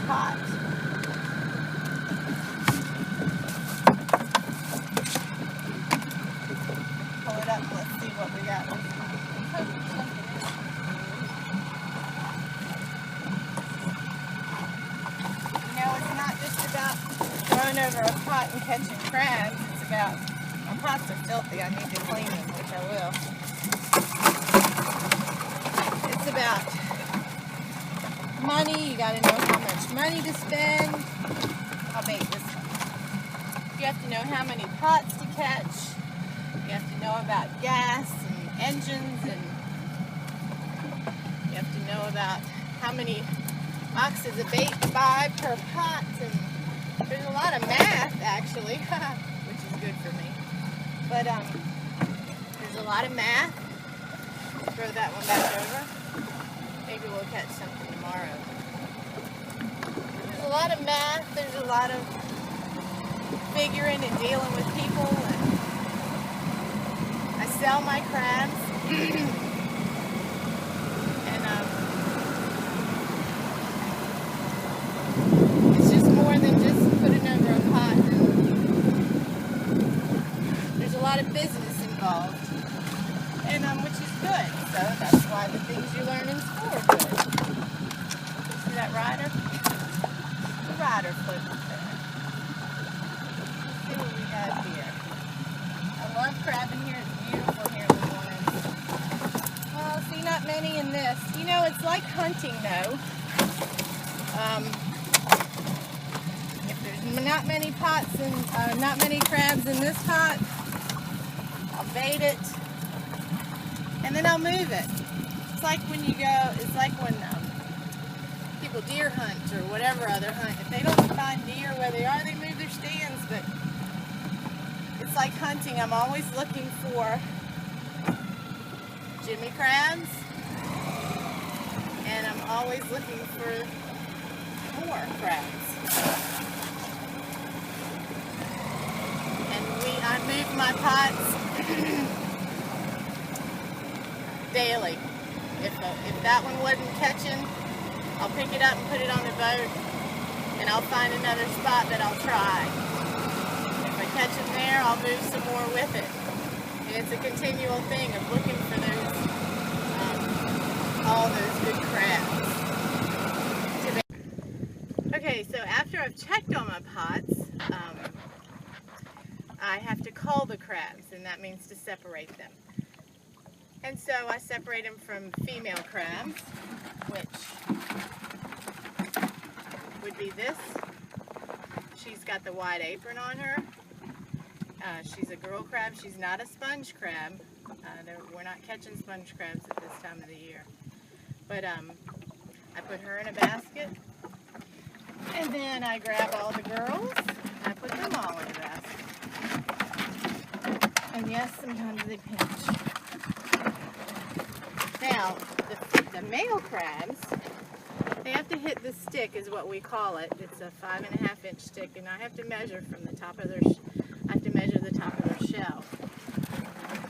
pot. Pull it up, let's see what we got. You know, it's not just about throwing over a pot and catching crabs. It's about, my pots are filthy, I need to clean them, which I will. It's about money. You got to know how much money to spend. I'll bait this one. You have to know how many pots to catch. You have to know about gas and engines, and you have to know about how many boxes of bait to buy per pot. And there's a lot of math, actually, which is good for me. But there's a lot of math. Throw that one back over. Maybe we'll catch something tomorrow. There's a lot of math. There's a lot of figuring and dealing with people. And I sell my crabs. And it's just more than just putting over a pot. And there's a lot of business involved. And which is good. So that's why the things you learn in school are good. See that rider? The rider floating up there. Let's see what we have here. I love crabbing here. It's beautiful here in the morning. Well, see, not many in this. You know, it's like hunting, though. If there's not many pots and not many crabs in this pot, I'll bait it. And then I'll move it. It's like when you go, it's like when people deer hunt or whatever other hunt. If they don't find deer where they are, they move their stands. But it's like hunting. I'm always looking for Jimmy crabs. And I'm always looking for more crabs. And I move my pots daily. If that one wasn't catching, I'll pick it up and put it on the boat, and I'll find another spot that I'll try. If I catch them there, I'll move some more with it. And it's a continual thing of looking for those, all those good crabs. Okay, so after I've checked all my pots, I have to cull the crabs, and that means to separate them. And so I separate them from female crabs, which would be this. She's got the white apron on her. She's a girl crab. She's not a sponge crab. We're not catching sponge crabs at this time of the year. But I put her in a basket. And then I grab all the girls. And I put them all in a basket. And yes, sometimes they pinch. Now, the male crabs, they have to hit the stick, is what we call it. It's a 5.5-inch stick, and I have to measure from the top of their, I have to measure the top of their shell.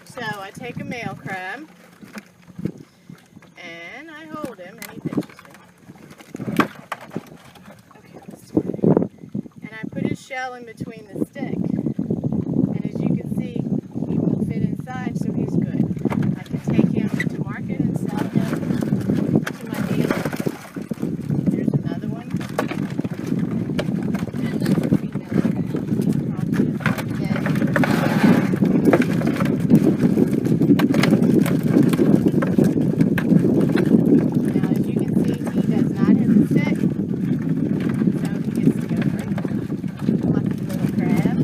So I take a male crab, and I hold him, and he pinches me. Okay, let's do it. And I put his shell in between the stick, and as you can see, he won't fit inside, so he's good. I can take him to market and sell him to my dealer. There's another one. And that's a female crab. Now, as you can see, he does not hit the stick, so he gets to go free. Lucky little crab.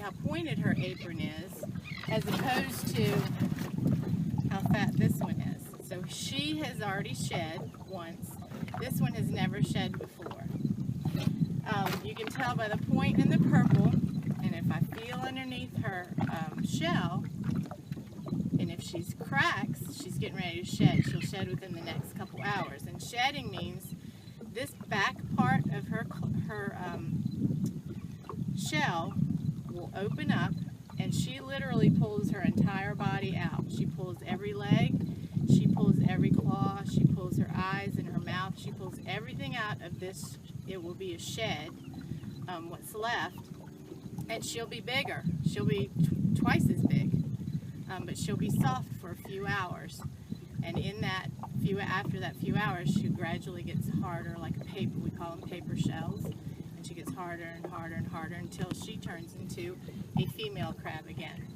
how pointed her apron is, as opposed to how fat this one is. So she has already shed once. This one has never shed before. You can tell by the point in the purple, and if I feel underneath her shell, and if she's cracks, she's getting ready to shed. She'll shed within the next couple hours. And shedding means this back part of her shell will open up, and she literally pulls her entire body out. She pulls every leg, she pulls every claw, she pulls her eyes and her mouth, she pulls everything out of this. It will be a shed, what's left, and she'll be bigger. She'll be twice as big, but she'll be soft for a few hours, and in that after that few hours, she gradually gets harder, like a paper. We call them paper shells, and she gets harder and harder and harder until she turns into a female crab again.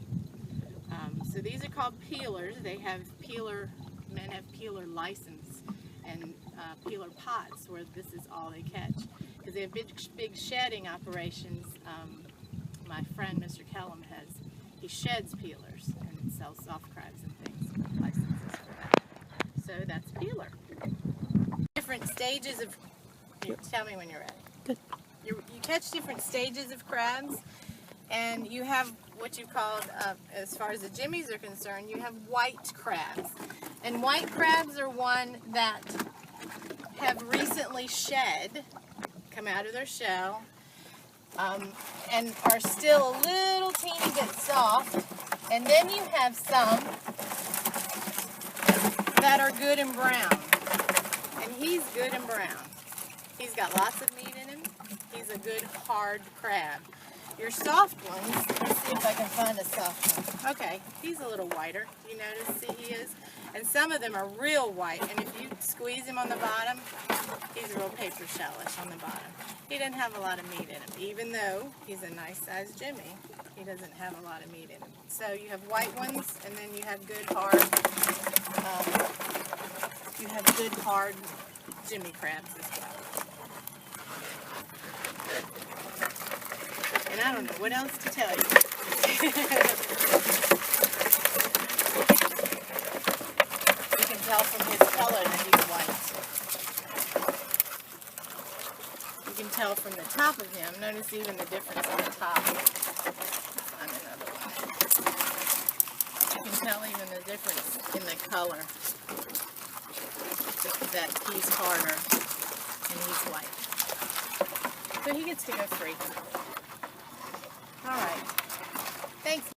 So these are called peelers. They have men have peeler license and peeler pots where this is all they catch. Because they have big shedding operations. My friend Mr. Kellum he sheds peelers and sells soft crabs and things, licenses for that. So that's peeler. Different stages of, tell me when you're ready. Good. You catch different stages of crabs, and you have what you call, as far as the jimmies are concerned, you have white crabs. And white crabs are one that have recently shed, come out of their shell, and are still a little teeny bit soft. And then you have some that are good and brown. And he's good and brown. He's got lots of meat in him. He's a good hard crab. Your soft ones, let's see if I can find a soft one. Okay, he's a little whiter. You notice, see he is? And some of them are real white, and if you squeeze him on the bottom, he's real paper shellish on the bottom. He doesn't have a lot of meat in him. Even though he's a nice sized jimmy, he doesn't have a lot of meat in him. So you have white ones, and then you have good hard jimmy crabs as well. And I don't know what else to tell you. You can tell from his color that he's white. You can tell from the top of him. Notice even the difference on the top. Find another one. You can tell even the difference in the color. That he's harder and he's white. So he gets to go free. All right. Thanks.